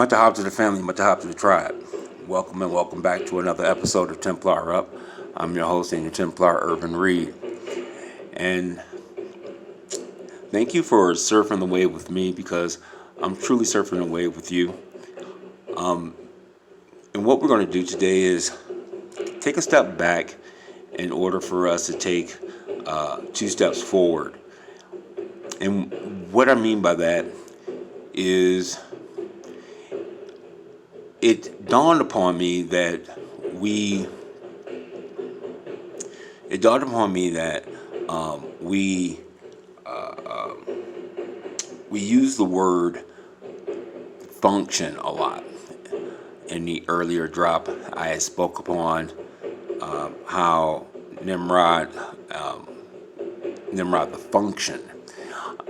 Matahab to the family, Matahab to the tribe. Welcome and welcome back to another episode of Templar Up. I'm your host and your Templar, Urban Reed. And thank you for surfing the wave with me because I'm truly surfing the wave with you. And what we're going to do today is take a step back in order for us to take 2 steps forward. And what I mean by that is it dawned upon me that we use the word function a lot. In the earlier drop, I had spoke upon how Nimrod the function.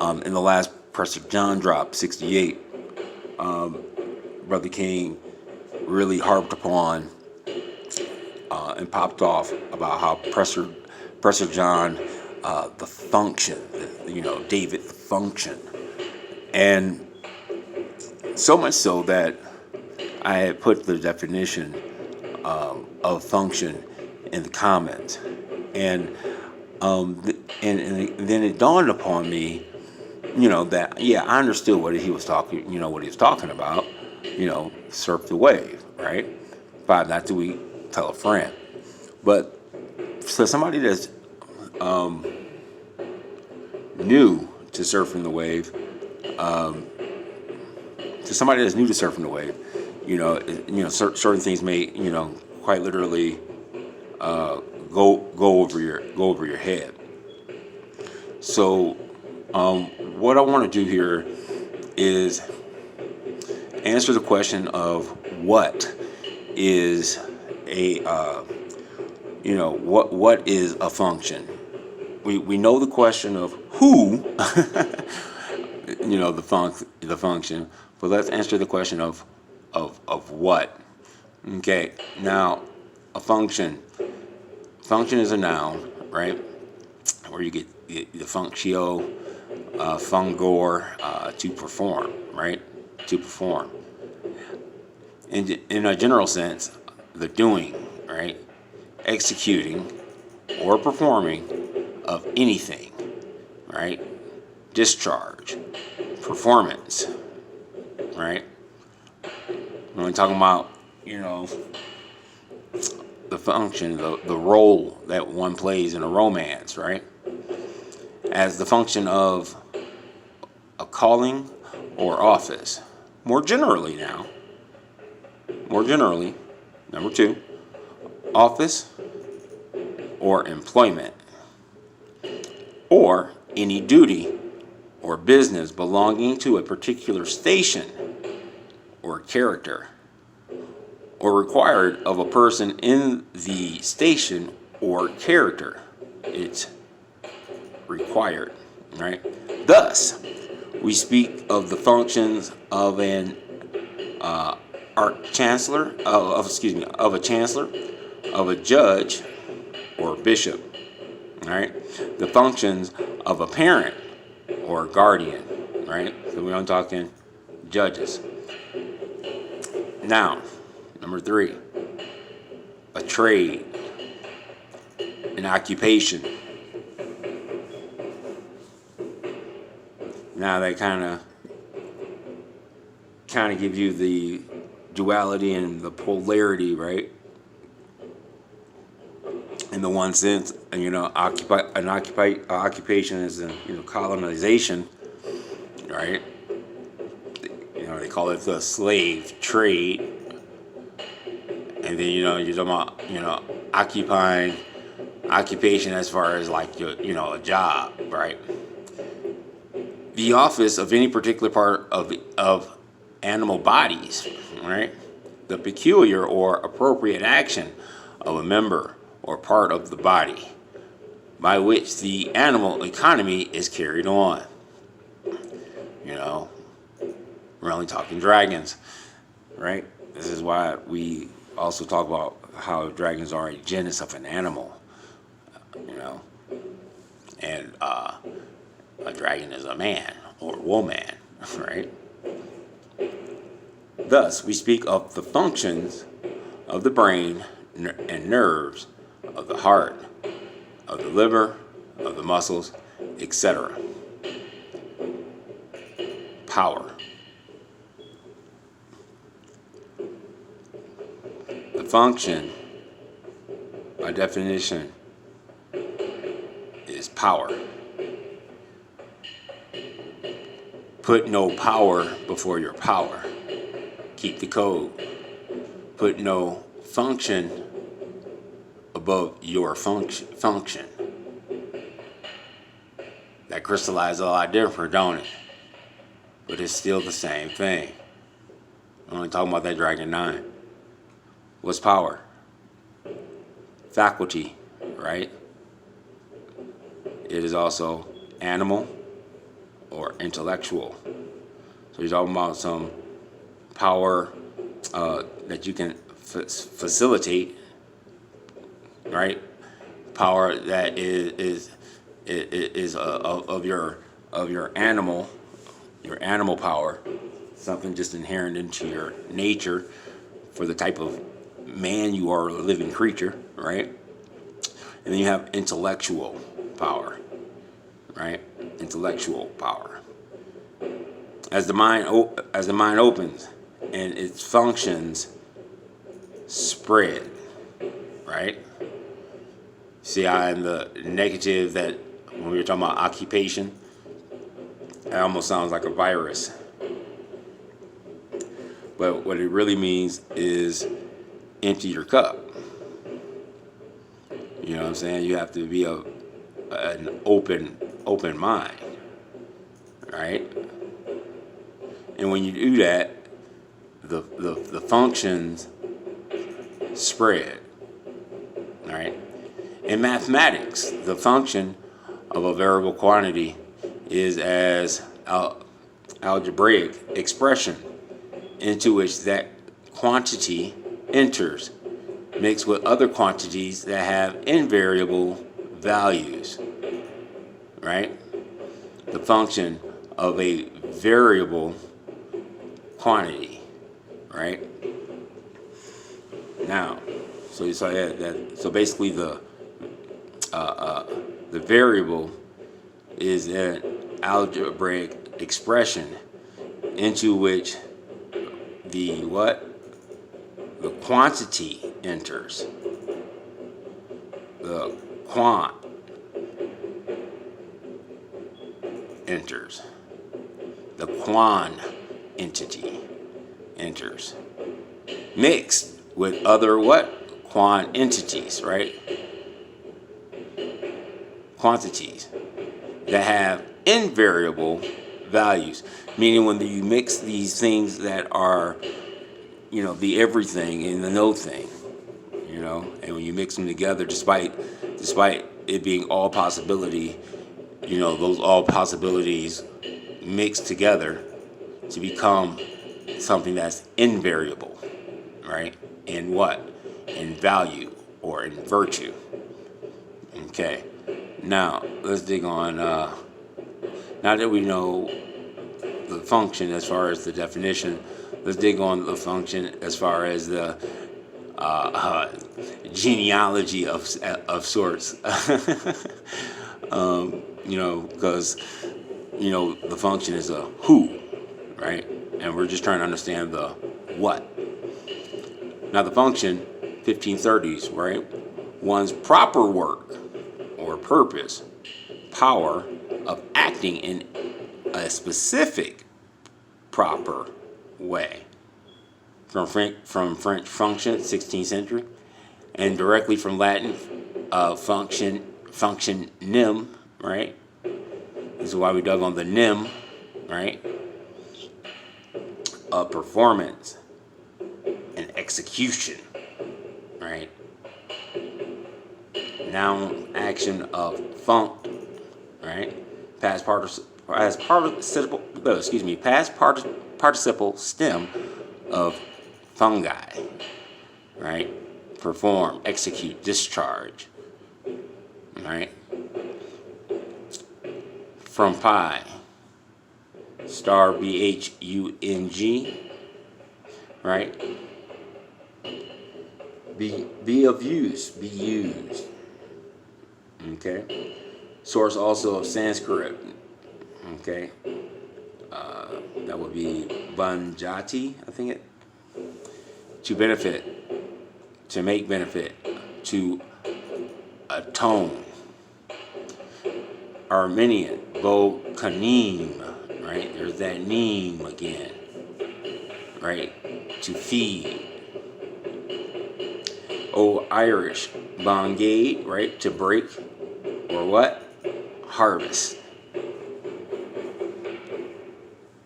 In the last Pressure John drop 68, Brother King really harped upon and popped off about how Pressure John, the function, David the function, and so much so that I had put the definition of function in the comments, and then it dawned upon me, that I understood what he was talking, what he was talking about, surf the wave, right? 5 nights a week, tell a friend. But for somebody that's new to surfing the wave, certain things may, quite literally go over your head. So what I want to do here is answer the question of what is what is a function. We know the question of who, the function, but let's answer the question of what. Okay, now a function is a noun, right? Where you get the functio, fungor, to perform, right? To perform. In a general sense, the doing, right? Executing or performing of anything, right? Discharge, performance, right? When we're talking about, the function, the role that one plays in a romance, right? As the function of a calling or office. More generally, number 2, office or employment, or any duty or business belonging to a particular station or character, or required of a person in the station or character. It's required, right? Thus, we speak of the functions of an chancellor, of a chancellor, of a judge or bishop, right? The functions of a parent or guardian, right? So we're not talking judges. Now, number 3, a trade, an occupation. Now they kind of give you the duality and the polarity, right? In the one sense, occupation is colonization, right? They call it the slave trade, and then you're talking about occupation as far as like your a job, right? The office of any particular part of animal bodies, right? The peculiar or appropriate action of a member or part of the body by which the animal economy is carried on. We're only talking dragons, right? This is why we also talk about how dragons are a genus of an animal, and a dragon is a man or woman, right? Thus, we speak of the functions of the brain and nerves, of the heart, of the liver, of the muscles, etc. Power. The function, by definition, is power. Put no power before your power. Keep the code. Put no function above your function. That crystallizes a lot different, don't it? But it's still the same thing. I'm only talking about that Dragon 9. What's power? Faculty, right? It is also animal or intellectual. So you're talking about some power that you can facilitate, right? Power that is of your animal power, something just inherent into your nature for the type of man you are, a living creature, right? And then you have intellectual power, right? Intellectual power. As the mind opens and its functions spread, right? See how in the negative that when we were talking about occupation, it almost sounds like a virus. But what it really means is empty your cup. You know what I'm saying? You have to be an open mind, right? And when you do that, the functions spread, right? In mathematics, the function of a variable quantity is as algebraic expression into which that quantity enters, mixed with other quantities that have invariable values, right? The function of a variable quantity, right? Now, so you saw that. So basically, the variable is an algebraic expression into which the quantity enters. The quant enters. The quan entity enters. Mixed with other quan entities, right? Quantities that have invariable values. Meaning when you mix these things that are, the everything and the no thing, and when you mix them together, despite it being all possibility, those all possibilities mix together to become something that's invariable, right? In what? In value or in virtue. Okay. Now, let's dig on, now that we know the function as far as the definition, let's dig on the function as far as the genealogy of sorts. Because, the function is a who, right? And we're just trying to understand the what. Now, the function, 1530s, right? One's proper work or purpose, power of acting in a specific proper way. From French function, 16th century, and directly from Latin, function nim, right? This is why we dug on the nim, right? Performance and execution, right? Noun action of func, right? Past participle stem of fungi, right? Perform, execute, discharge, right? From pi, star BHUNG, right? Be of use, be used. Okay. Source also of Sanskrit. Okay. That would be Banjati, I think it. To benefit, to make benefit, to atone. Armenian, Bo Kanim, right? There's that neem again, right? To feed. Oh, Irish, Bongade, right? To break, or what? Harvest.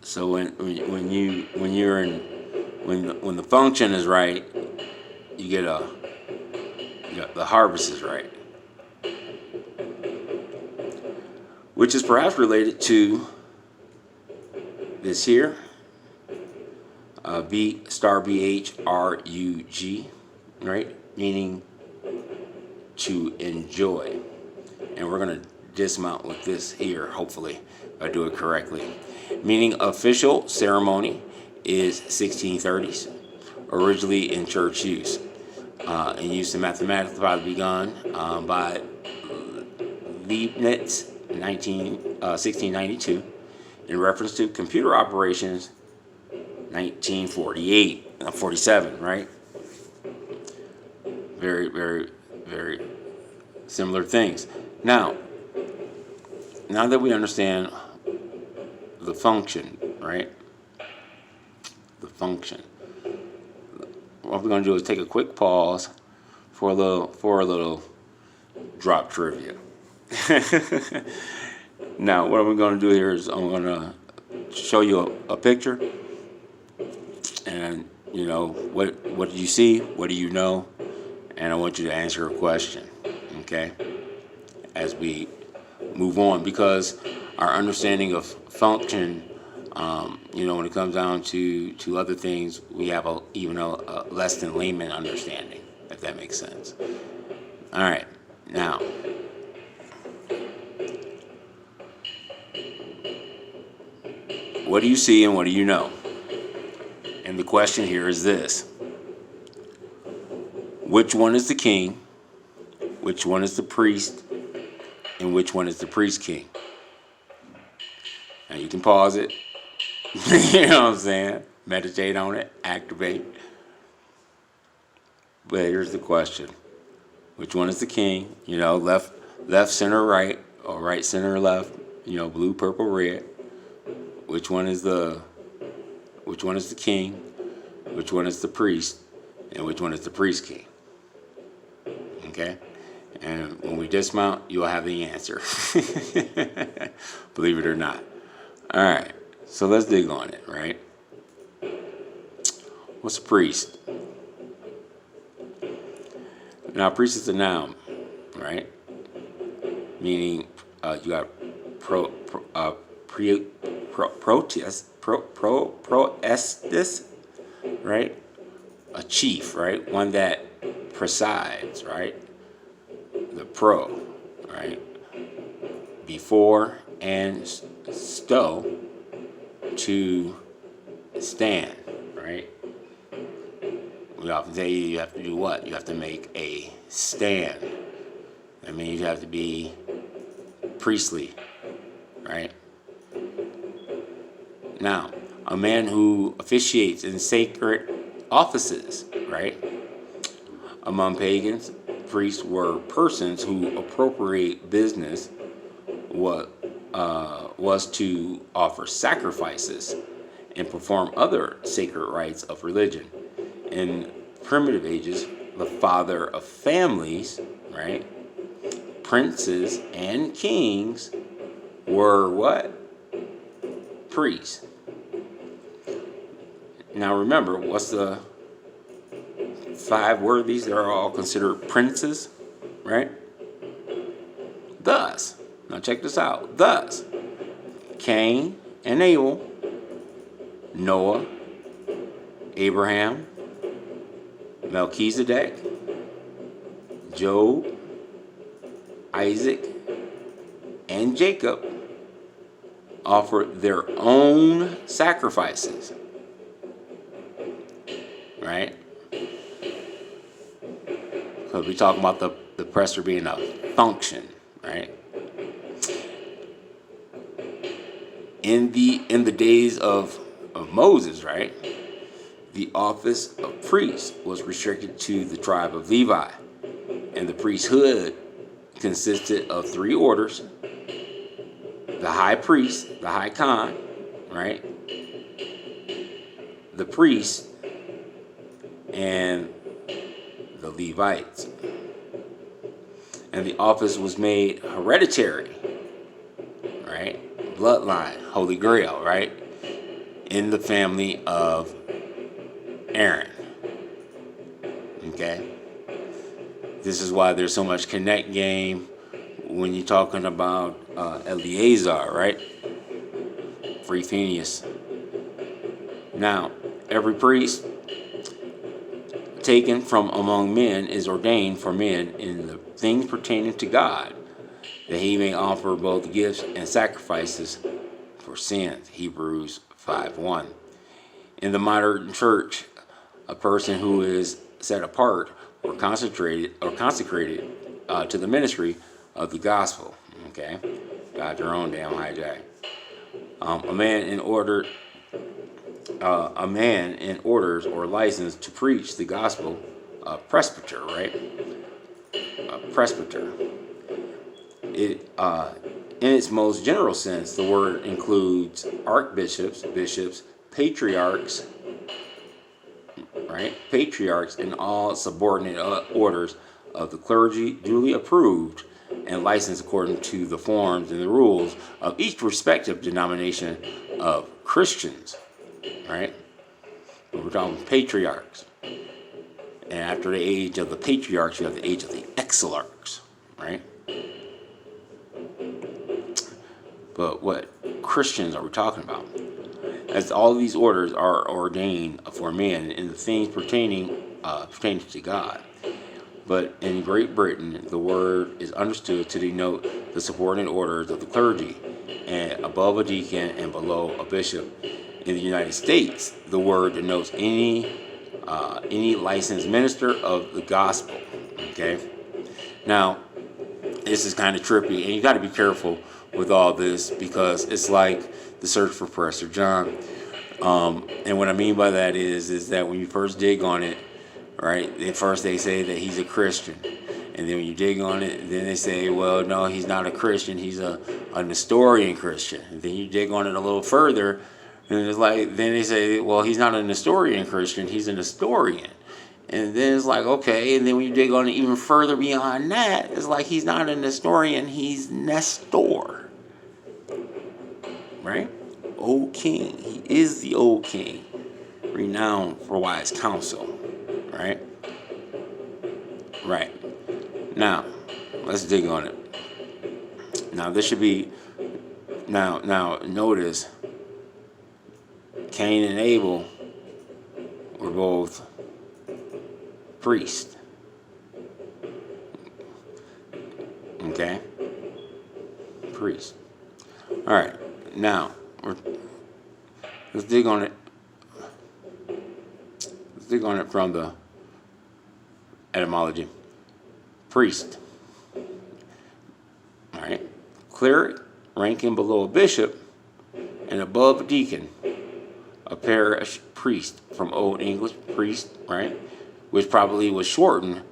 So when the function is right, you get the harvest is right, which is perhaps related to this here, BHRUG, right? Meaning to enjoy. And we're going to dismount with this here, hopefully, if I do it correctly. Meaning official ceremony is 1630s, originally in church use. And use in mathematics probably begun by Leibniz, 1692, in reference to computer operations, 47, right? Very, very, very similar things. Now that we understand the function, right? The function. What we're going to do is take a quick pause for a little drop trivia. Now, what I'm going to do here is I'm going to show you a picture, and what do you see? What do you know? And I want you to answer a question, okay? As we move on, because our understanding of function, when it comes down to other things, we have even a less than layman understanding, if that makes sense. All right, now, what do you see and what do you know? And the question here is this: which one is the king? Which one is the priest? And which one is the priest king? Now you can pause it. You know what I'm saying? Meditate on it. Activate. But here's the question: which one is the king? Left, center, right, or right, center, left. Blue, purple, red. Which one is the king? Which one is the priest? And which one is the priest king? Okay? And when we dismount, you'll have the answer. Believe it or not. All right. So let's dig on it, right? What's a priest? Now, priest is a noun, right? Meaning you got proestis, right? A chief, right? One that presides, right? The pro, right? Before and sto, to stand, right? We often say you have to do what? You have to make a stand. That means you have to be priestly, right? Now, a man who officiates in sacred offices, right? Among pagans, priests were persons who appropriate business was to offer sacrifices and perform other sacred rites of religion. In primitive ages, the father of families, right? Princes and kings were what? Priests. Now remember, what's the 5 worthies that are all considered princes, right? Thus, now check this out. Thus, Cain and Abel, Noah, Abraham, Melchizedek, Job, Isaac, and Jacob offered their own sacrifices. right? Because we talk about the presser being a function, right? In the days of Moses, right? The office of priest was restricted to the tribe of Levi, and the priesthood consisted of three orders: the high priest, the high Khan, right? The priest, and the Levites. And the office was made hereditary, right? Bloodline, Holy Grail, right? In the family of Aaron. Okay? This is why there's so much connect game when you're talking about Eleazar, right? Free Phineas. Now, every priest taken from among men is ordained for men in the things pertaining to God, that he may offer both gifts and sacrifices for sins. Hebrews 5:1. In the modern church, a person who is set apart or consecrated to the ministry of the gospel. Okay, got your own damn hijack. A man in orders or license to preach the gospel, a presbyter, right? A presbyter. In its most general sense, the word includes archbishops, bishops, patriarchs, right? Patriarchs and all subordinate orders of the clergy, duly approved and licensed according to the forms and the rules of each respective denomination of Christians, right? We're talking patriarchs. And after the age of the patriarchs, you have the age of the exilarchs, right? But what Christians are we talking about? As all these orders are ordained for men in the things pertaining to God. But in Great Britain, the word is understood to denote the subordinate orders of the clergy, and above a deacon and below a bishop. In the United States, the word denotes any licensed minister of the gospel. Okay. Now, this is kind of trippy, and you got to be careful with all this because it's like the search for Presser John. And what I mean by that is that when you first dig on it, right? At first they say that he's a Christian, and then when you dig on it, then they say, well, no, he's not a Christian. He's a Nestorian Christian. And then you dig on it a little further, and it's like then they say, well, he's not a Nestorian Christian. He's a Nestorian. And then it's like, okay. And then when you dig on it even further beyond that, it's like he's not a Nestorian. He's Nestor, right? Old king. He is the old king, renowned for wise counsel. Right? Right. Now, let's dig on it. Now, this should be... Now, notice, Cain and Abel were both priests. Okay? Priests. All right. Now, let's dig on it. Let's dig on it from the etymology. Priest. All right. Cleric, ranking below a bishop and above a deacon. A parish priest, from Old English priest, right? Which probably was shortened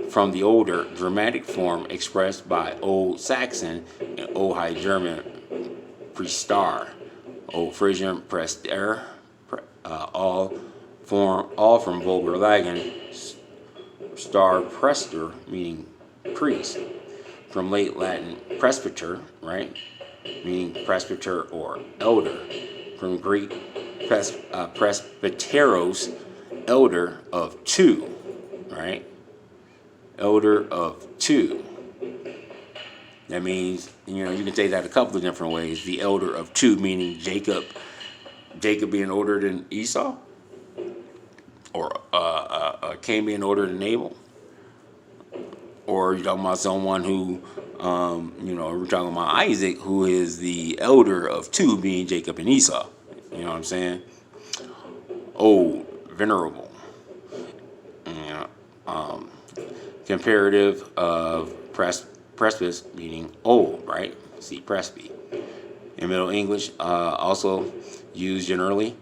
from the older dramatic form expressed by Old Saxon and Old High German priestar, Old Frisian prester, all from Vulgar Latin star prester, meaning priest, from late Latin presbyter, right, meaning presbyter or elder, from Greek presbyteros, elder of two, right, elder of two. That means, you can take that a couple of different ways. The elder of two, meaning Jacob being older than Esau, or Cain being older than Abel, or you're talking about someone who, we're talking about Isaac, who is the elder of two, being Jacob and Esau. You know what I'm saying? Old, venerable. Comparative of presbys, meaning old, right? See presby. In Middle English, also used generally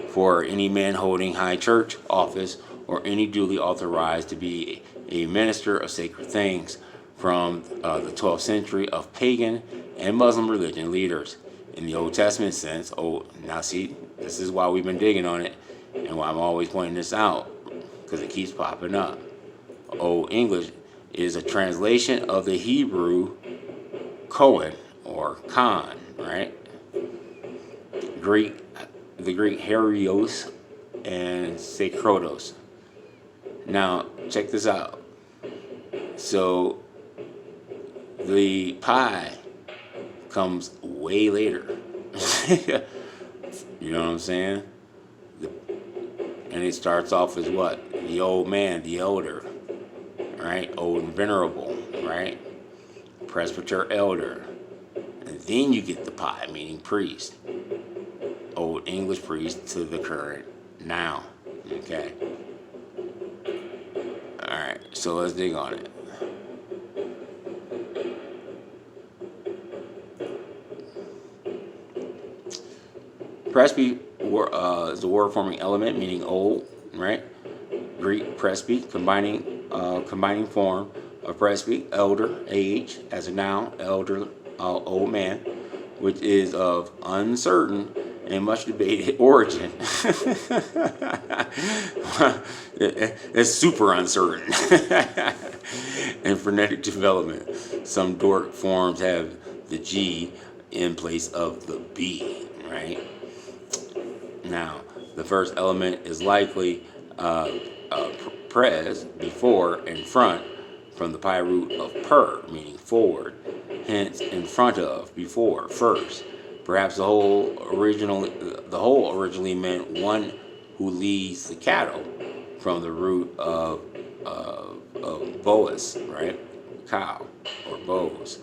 for any man holding high church office or any duly authorized to be a minister of sacred things from the 12th century of pagan and Muslim religion leaders. In the Old Testament sense, now see, this is why we've been digging on it and why I'm always pointing this out, because it keeps popping up. Old English is a translation of the Hebrew Kohen or Khan, right? The Greek Herios and Sakrotos. Now, check this out. So, the pi comes way later. You know what I'm saying? And it starts off as what? The old man, the elder, right? Old and venerable, right? Presbyter, elder. And then you get the pi, meaning priest. Old English priest to the current now. Okay? Alright, so let's dig on it. Presby is the word forming element, meaning old, right? Greek presby, combining form of presby, elder, age, as a noun, elder, old man, which is of uncertain and much debated origin. It's super uncertain. And phonetic development. Some Doric forms have the G in place of the B, right? Now, the first element is likely pres, before, in front, from the pi root of per, meaning forward. Hence, in front of, before, first. Perhaps the whole originally meant one who leads the cattle, from the root of boas, right? Cow, or bows.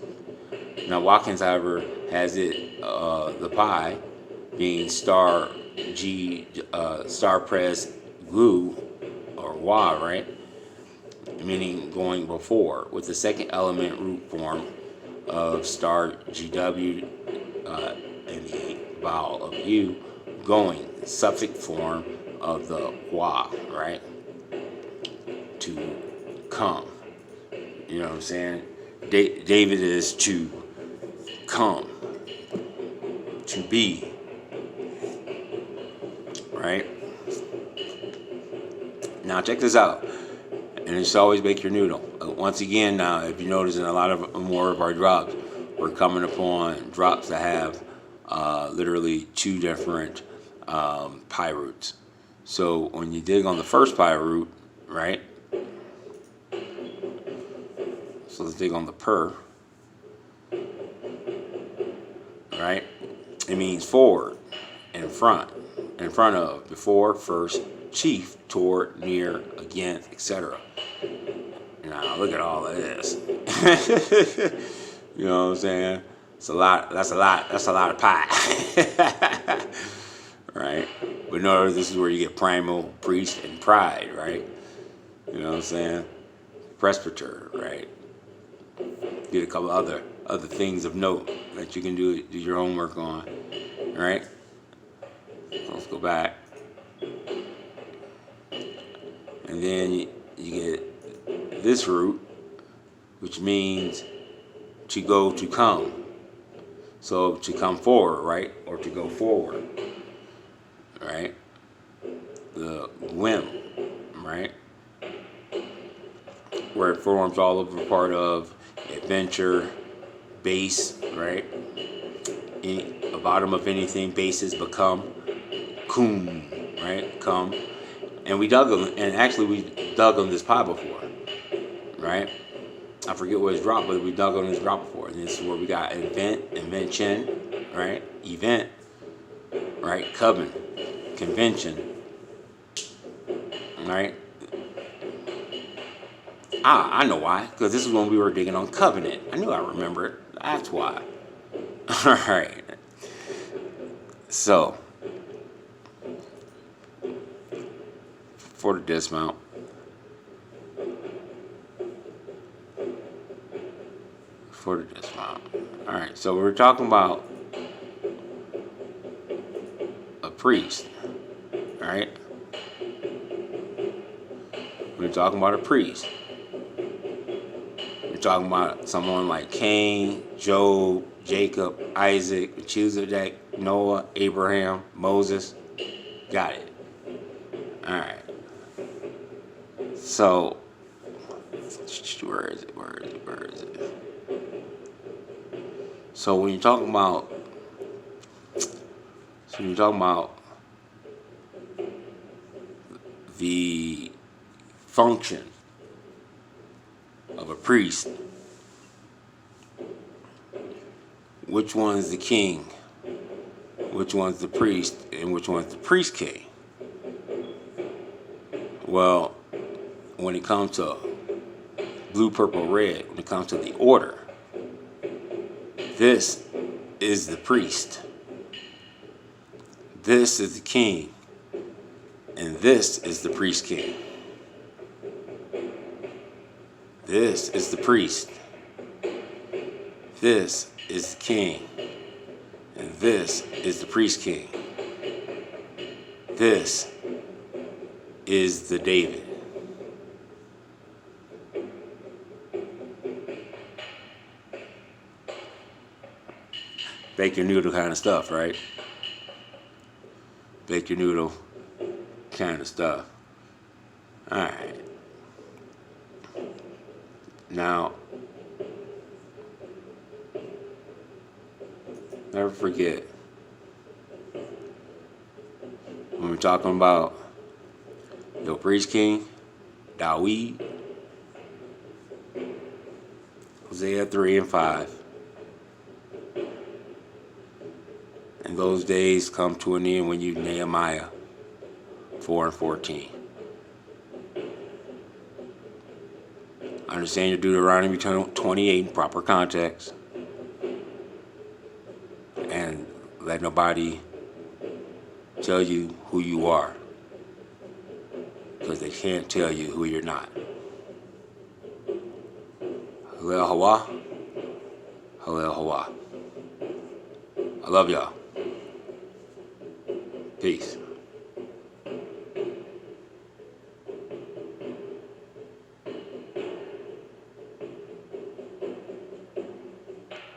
Now, Watkins, however, has it the pi being star pres gu, or wa, right? Meaning going before, with the second element root form of star GW and the vowel of U going, suffix form of the wa, right? To come. You know what I'm saying? David is to come, to be, right? Now check this out, and it's always bake your noodle. Once again, now if you notice in a lot of more of our drops, we're coming upon drops that have literally two different pi roots. So when you dig on the first pi root, right? So let's dig on the per, right? It means forward, in front of, before, first, chief, toward, near, against, etc. Now look at all of this. You know what I'm saying? It's a lot. That's a lot of pie. Right? But no, this is where you get primal, priest, and pride, right? You know what I'm saying? Presbyter, right? Get a couple other things of note that you can do your homework on, right? So let's go back, and then you get this root, which means to go, to come. So to come forward, right, or to go forward, right? The whim, right, where it forms all of a part of adventure, base, right? A bottom of anything, bases become, cum, right? Come. And we dug them, and actually we dug on this pie before, right? I forget what it's dropped, but we dug on this drop before. And this is where we got invention, right? Event, right? Coven, convention, right? I know why, because this is when we were digging on covenant. I knew I remember it. That's why. All right. So, for the dismount, for this found. All right, so we're talking about a priest. All right, we're talking about a priest. We're talking about someone like Cain, Job, Jacob, Isaac, Melchizedek, Noah, Abraham, Moses. Got it. All right. So, where is it? So when you're talking about, the function of a priest, which one's the king, which one's the priest, and which one's the priest king? Well, when it comes to blue, purple, red, when it comes to the order, this is the priest, this is the king, and this is the priest king. This is the priest, this is the king, and this is the priest king. This is the David. Bake your noodle kind of stuff, right? Bake your noodle kind of stuff. All right. Now, never forget, when we're talking about your priest king, Dawid, Hosea 3 and 5. And those days come to an end when you Nehemiah 4 and 14. Understand your Deuteronomy 28 in proper context. And let nobody tell you who you are, because they can't tell you who you're not. Hallel Hawa. Hallel Hawa. I love y'all. Peace.